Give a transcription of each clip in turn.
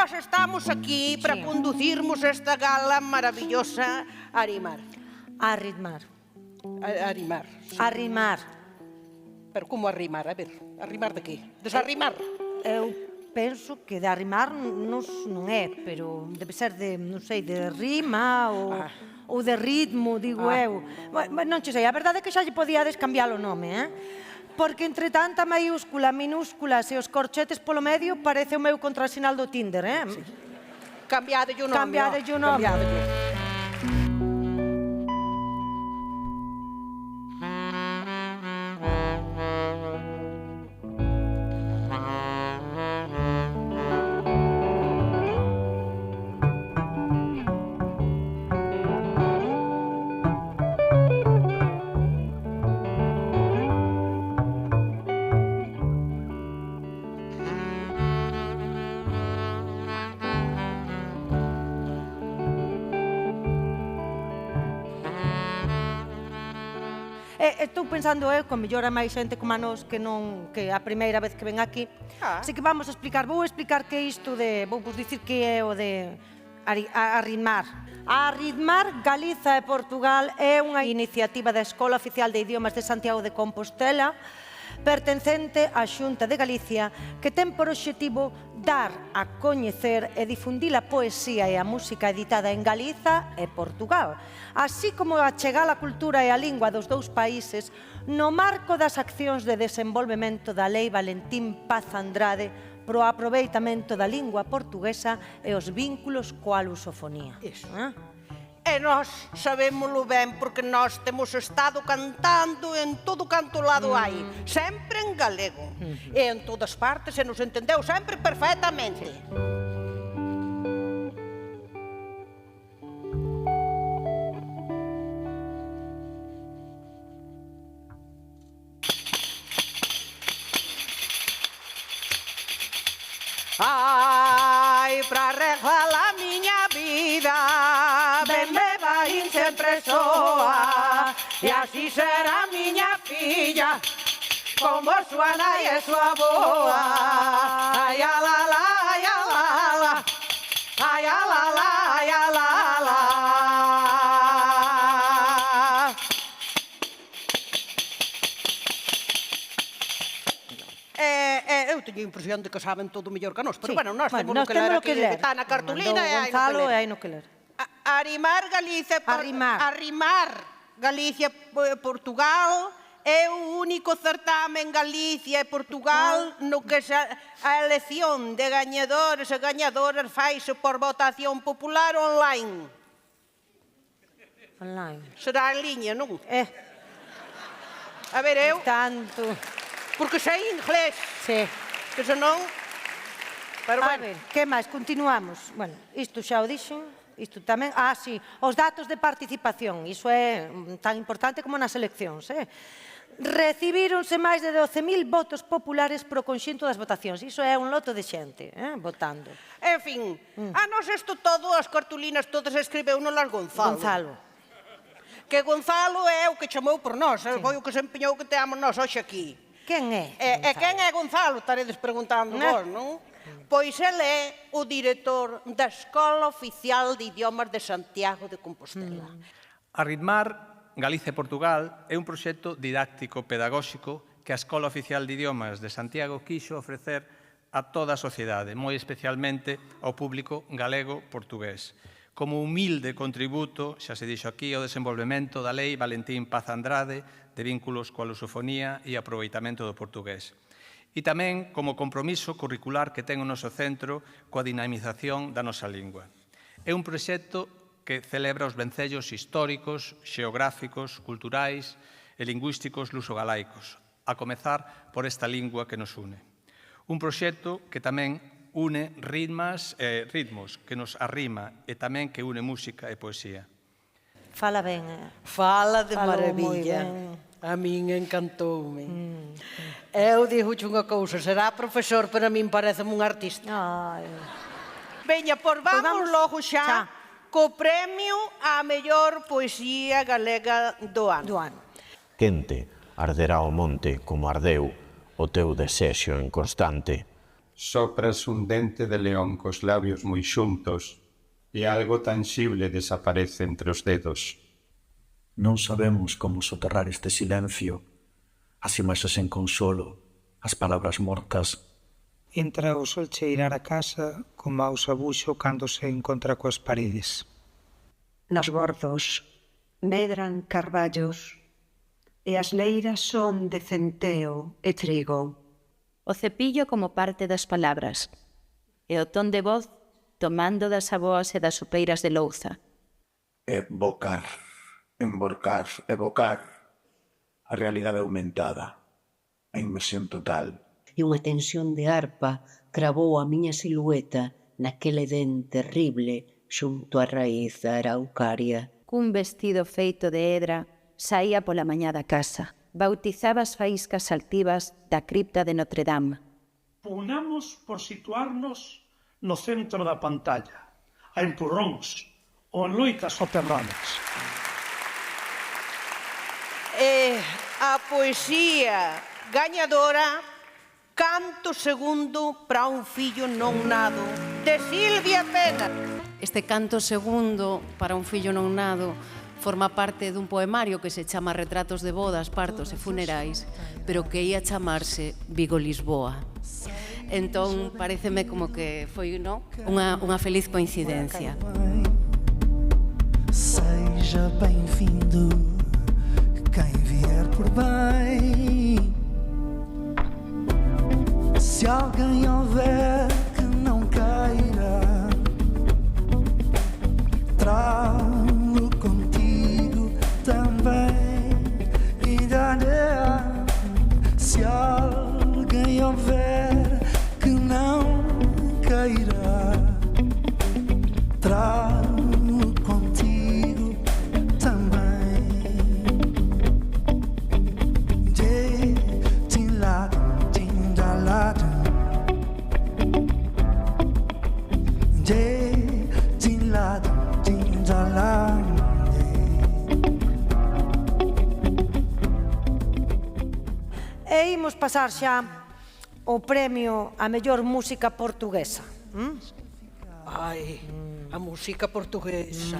nós estamos aquí para conducirmos esta gala maravillosa a Arimar. A arritmar. A Arimar. Arrimar. Pero como arrimar? A ver, arrimar de qué? Desarrimar? Eu penso que de arrimar non é, pero debe ser de, non sei, de rima ou de ritmo, digo eu. Non che sei, a verdade é que xa lle podíades cambiar o nome, Porque entre tanta maiúscula, minúsculas e os corchetes polo medio parece o meu contrasinal do Tinder, Cambiadelle o nome. Cambiadelle o nome. Estou pensando eu, con mellor a máis xente como a nós que non, que a primeira vez que ven aquí. Así que vamos a explicar, vou explicar que isto de, vou dicir que é o de arritmar. Arritmar Galiza e Portugal é unha iniciativa da Escola Oficial de Idiomas de Santiago de Compostela, pertencente á Xunta de Galicia, que ten por obxectivo dar a coñecer e difundir a poesía e a música editada en Galiza e Portugal, así como achegar a cultura e a lingua dos dous países no marco das accións de desenvolvemento da Lei Valentín Paz Andrade pro aproveitamento da lingua portuguesa e os vínculos coa lusofonía. Iso. E nós sabémolo ben porque nós temos estado cantando en todo canto lado hai, sempre en galego. E en todas partes se nos entendeu sempre perfectamente. Ai, pra arreglar a miña vida, ben me vai sempre soa, e así será miña filla, como súa nai e súa boa. Ai, a la la, ai, a la la, ai, a la la, ai, a la la. Eu teño a impresión de que saben todo mellor que nós, pero bueno, nós temos que ler aquí, que está na cartulina e hai no que ler. Arrimar Galicia, arrimar Galicia e Portugal é o único certame en Galicia e Portugal no que a elección de gañadores e gañadoras faise por votación popular online. Online. Será en liña, non? A ver, eu... Tanto. Porque sei inglés. Sí. Que senón... Pero a bueno. ver, que máis? Continuamos. Bueno, isto xa o dixen, isto tamén... sí, os datos de participación, iso é tan importante como nas eleccións, Recibíronse máis de 12.000 votos populares pro conxunto das votacións, iso é un loto de xente, votando. En fin, a nos isto todo, as cartulinas todas escribeu no las Gonzalo. Que Gonzalo é o que chamou por nós, foi o que se empeñou que teamos nós hoxe aquí. Quen é? E quen é Gonzalo? Estaredes preguntando vos, non? Pois ele é o director da Escola Oficial de Idiomas de Santiago de Compostela. Arritmar Galicia e Portugal é un proxecto didáctico pedagóxico que a Escola Oficial de Idiomas de Santiago quixo ofrecer a toda a sociedade, moi especialmente ao público galego-portugués, como humilde contributo, xa se dixo aquí, ao desenvolvemento da Lei Valentín Paz Andrade de vínculos coa lusofonía e aproveitamento do portugués. E tamén como compromiso curricular que ten o noso centro coa dinamización da nosa lingua. É un proxecto que celebra os vencellos históricos, xeográficos, culturais e lingüísticos lusogalaicos, a comezar por esta lingua que nos une. Un proxecto que tamén une ritmos, que nos arrima e tamén que une música e poesía. Fala ben, Fala de maravilla. A min encantoume. Eu dixo unha cousa, será profesor, pero a min pareceme un artista. Veña, por vamos logo xa co premio á mellor poesía galega do ano. Quente, arderá o monte como ardeu o teu desexo en constante. Sopras un dente de león cos labios moi xuntos e algo tangible desaparece entre os dedos. Non sabemos como soterrar este silencio, as imaxes en consolo, as palabras mortas. Entra o sol cheirar a casa con mau sabuxo cando se encontra coas paredes. Nos bordos medran carballos e as leiras son de centeo e trigo. O cepillo como parte das palabras e o ton de voz tomando das aboas e das sopeiras de louza. Evocar, emborcar, evocar a realidade aumentada, a inmersión total. E unha tensión de arpa cravou a miña silueta naquele edén terrible xunto á raíz da araucaria. Cun vestido feito de hedra saía pola mañá da casa. Bautizaba as faíscas altivas da cripta de Notre Dame. Pugnamos por situarnos no centro da pantalla, a empurróns ou en loitas soterradas. A poesía gañadora Canto segundo para un fillo non nado, de Silvia Pena. Este canto segundo para un fillo non nado forma parte dun poemario que se chama Retratos de bodas, partos e funerais, pero que ia chamarse Vigo-Lisboa. Entón, pareceme como que foi unha feliz coincidencia. Seja bem-vindo quem vier por bem. Se alguém houver que não queira, trago contigo também. Se alguém houver que não queira, trago contigo também. E imos pasar xa o premio a mellor música portuguesa. Ai, a música portuguesa.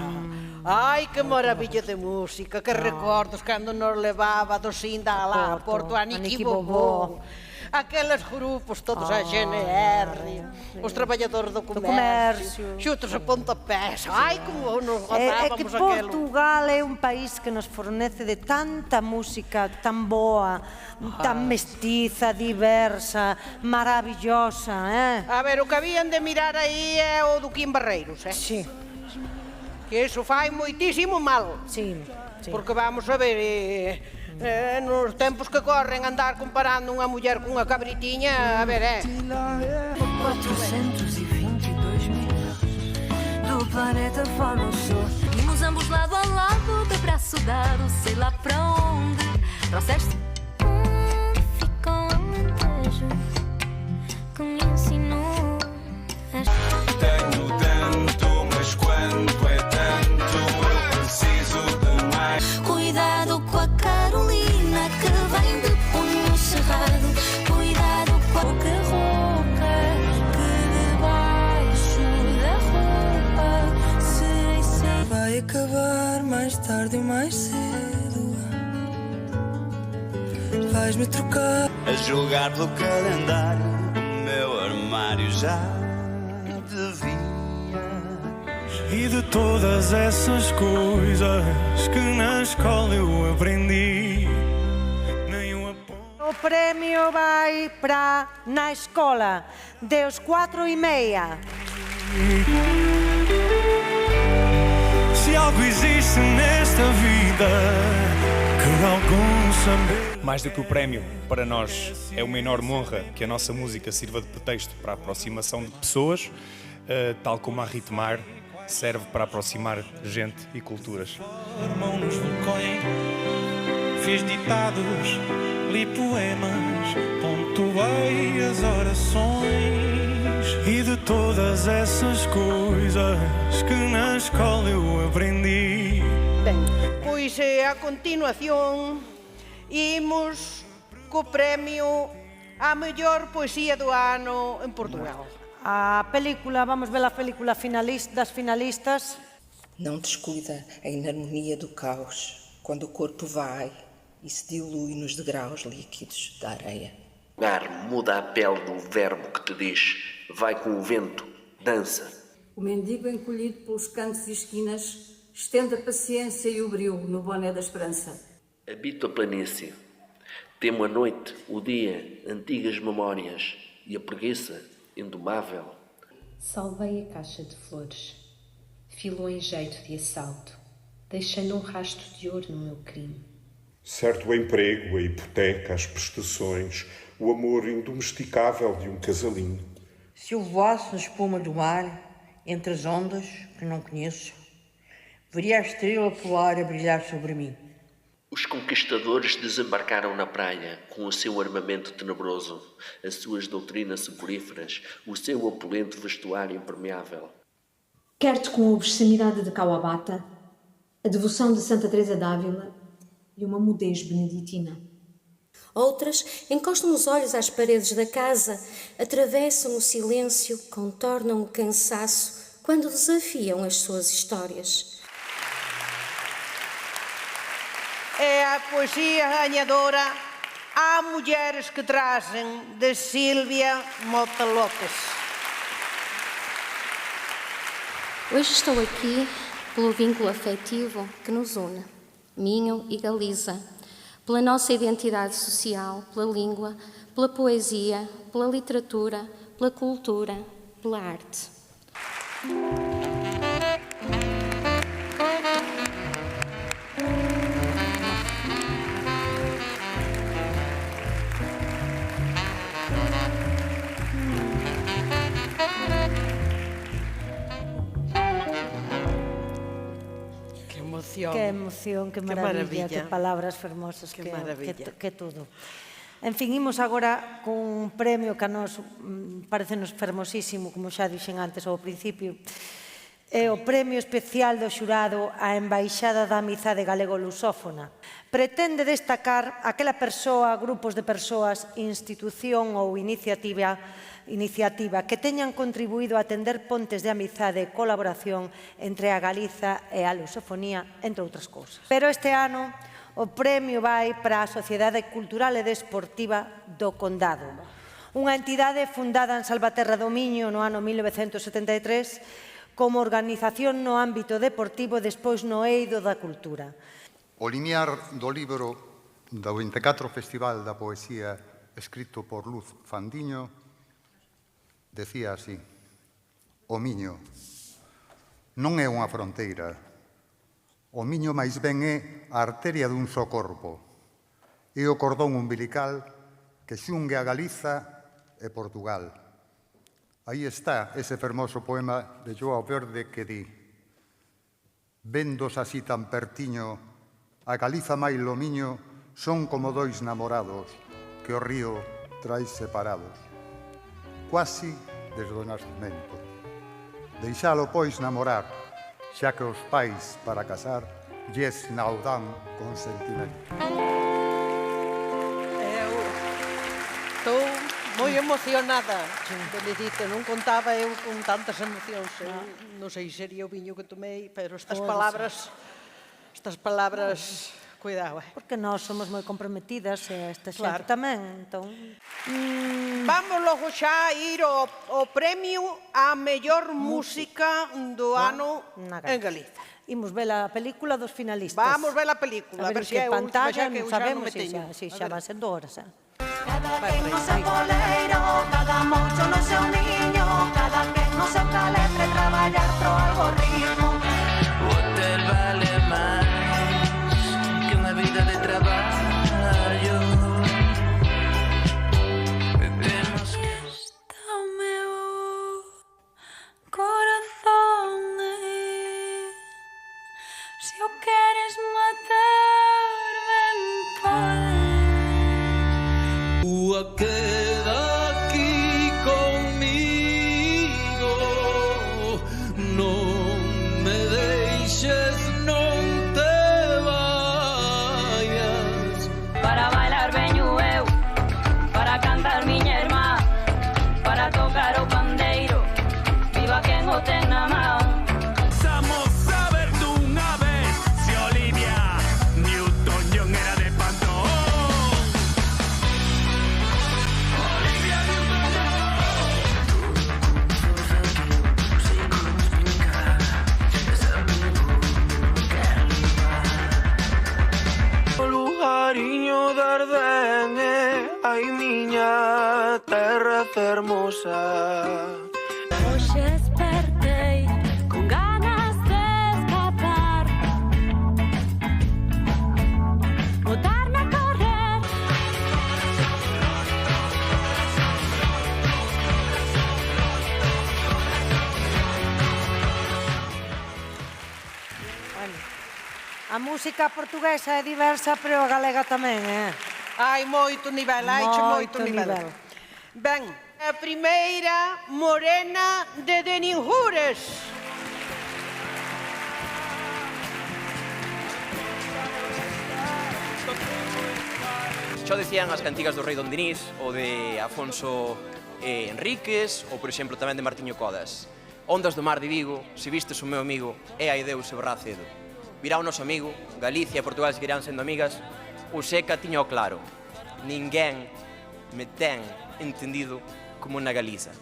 Ai, que maravilla de música, que recordos cando nos levaba do Sinda alá a Porto, a Niki Bobó. Aqueles grupos todos a GNR, os traballadores do comercio, xutos a pontapés. Ai, como nos gozábamos aquilo. É que Portugal é un país que nos fornece de tanta música tan boa, tan mestiza, diversa, maravillosa. A ver, o que habían de mirar aí é o do Quim Barreiros, Sí. Que iso fai moitísimo mal. Sí. Porque vamos a ver... nos tempos que corren andar comparando unha muller cunha cabritiña, a ver, 422 milhões do planeta forma o sol. Vimos ambos lado a lado, de braço dado, sei lá pra onde. Trouxeste ficou Alentejo que me ensinou. Tenho tanto, mas quanto é tanto, eu preciso de mais. Cuidado com a Carolina que vem de punho cerrado. Cuidado com a boca rouca que debaixo da roupa se vai acabar mais tarde ou mais cedo. Vais-me trocar. A julgar pelo calendário, o meu armário já devia. E de todas essas coisas que na escola eu aprendi, nenhum O premio vai para Na Escola, deus 4:30. Se algo existe nesta vida que algum saber. Mais do que o prémio, para nós é uma enorme honra que a nossa música sirva de pretexto para a aproximação de pessoas, tal como a Ritmar serve para aproximar gente e culturas. Mão nos vulcões, fiz ditados, li poemas, pontuei as orações. E de todas essas coisas que na escola eu aprendi. Ben, pois a continuación imos co premio a mellor poesía do ano en Portugal. A película, vamos ver a película das finalistas. Não descuida a inarmonia do caos, quando o corpo vai e se dilui nos degraus líquidos da areia. O lugar muda a pele do verbo que te diz, vai com o vento, dança. O mendigo encolhido pelos cantos e esquinas estende a paciência e o brilho no boné da esperança. Habito a planície, temo a noite, o dia, antigas memórias e a preguiça indomável. Salvei a caixa de flores, filo em jeito de assalto, deixando um rastro de ouro no meu crime. Certo o emprego, a hipoteca, as prestações, o amor indomesticável de um casalinho. Se eu voasse na espuma do mar, entre as ondas que não conheço, veria a estrela polar a brilhar sobre mim. Os conquistadores desembarcaram na praia com o seu armamento tenebroso, as suas doutrinas soporíferas, o seu opulento vestuário impermeável. Quer-te com a obscenidade de Kawabata, a devoção de Santa Teresa d'Ávila e uma mudez beneditina. Outras encostam os olhos às paredes da casa, atravessam o silêncio, contornam o cansaço, quando desafiam as suas histórias. É a poesia ganhadora Há Mulheres que Trazem, de Sílvia Mota Lopes. Hoje estou aqui pelo vínculo afetivo que nos une, Minho e Galiza, pela nossa identidade social, pela língua, pela poesia, pela literatura, pela cultura, pela arte. Que emoción, que maravilla, que palabras fermosas, que todo. En fin, imos agora cun premio que a nos parecenos fermosísimo, como xa dixen antes ao principio. É o premio especial do xurado á Embaixada da Amizade Galego-Lusófona. Pretende destacar aquela persoa, grupos de persoas, institución ou iniciativa que teñan contribuído a tender pontes de amizade e colaboración entre a Galiza e a lusofonía, entre outras cousas. Pero este ano o premio vai para a Sociedade Cultural e Desportiva do Condado, unha entidade fundada en Salvaterra do Miño no ano 1973 como organización no ámbito deportivo e despois no eido da cultura. O limiar do libro do 24 Festival da Poesía escrito por Luz Fandiño decía así: o Miño non é unha fronteira, o Miño máis ben é a arteria dun só corpo, é o cordón umbilical que xungue a Galiza e Portugal. Aí está ese fermoso poema de Joao Verde que di: vendos así tan pertiño, a Galiza máis o Miño son como dois namorados que o río trai separados, quasi desde o nascimento. Deixalo, pois, namorar, xa que os pais, para casar, lles non dan consentimento. Estou moi emocionada, Benedita, non contaba eu con tantas emocións. Non sei se sería o viño que tomei, pero estas palabras, cuidado. Porque nós somos moi comprometidas e esta xente tamén, entón... Vamos logo xa a ir ao premio á mellor música do ano en Galiza. Imos ver a película dos finalistas. Vamos ver a película, a ver se é a última xa que eu xa non me teño. Xa van sendo horas, Cada quen no seu poleiro, cada mocho no seu niño, cada quen no seu caletre traballar pro algo rico. O hotel vale máis que unha vida de traballo. Está o meu corazón aí. Se o queres matar, ven pode. Queda aquí conmigo, non me deixes, non te vayas. Para bailar veño eu, para cantar mi nosa terra fermosa. Hoxe despertei con ganas de escapar, botarme a correr. A música portuguesa é diversa, pero a galega tamén, Hai moito nivel, moito nivel. Ben, a primeira, Morena de Ninjures. Xa decían as cantigas do rei Don Dinís, ou de Afonso Enríquez, ou, por exemplo, tamén de Martiño Codas. Ondas do mar de Vigo, se vistes o meu amigo, é ai Deus se berra cedo. Virá o noso amigo, Galicia e Portugal seguirán sendo amigas, o Seca tiño claro, ninguén me ten entendido como na Galiza.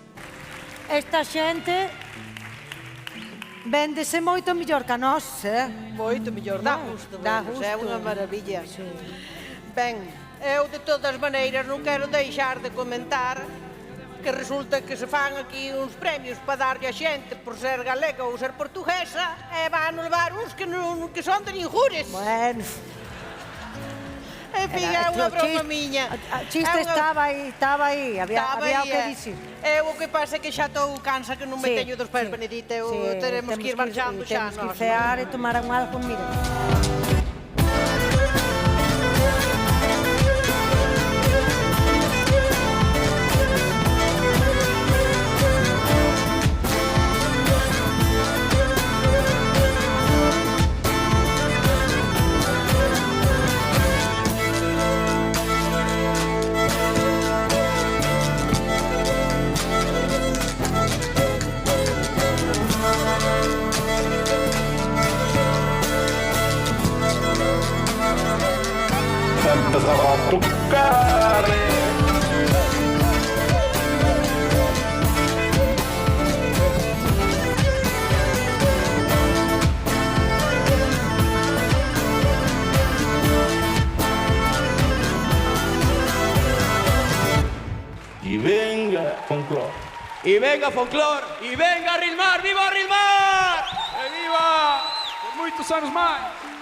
Esta xente véndese moito mellor que a nós, Moito mellor, dá gusto, é unha maravilla. Ben, eu de todas maneiras non quero deixar de comentar que resulta que se fan aquí uns premios para darlle a xente por ser galega ou ser portuguesa e van levar uns que son de Ninjures. Bueno. En fin, é unha broma miña. O chiste estaba aí, había o que dicir. O que pasa é que xa estou cansa que non me teño dos pés, Benedita, teremos que ir marchando xa. Temos que cear e tomar algo, mira. Empezaba a tocar. Y venga folclor. Y venga folclor, y venga Rilmar, viva Rilmar! E viva! Por moitos anos máis!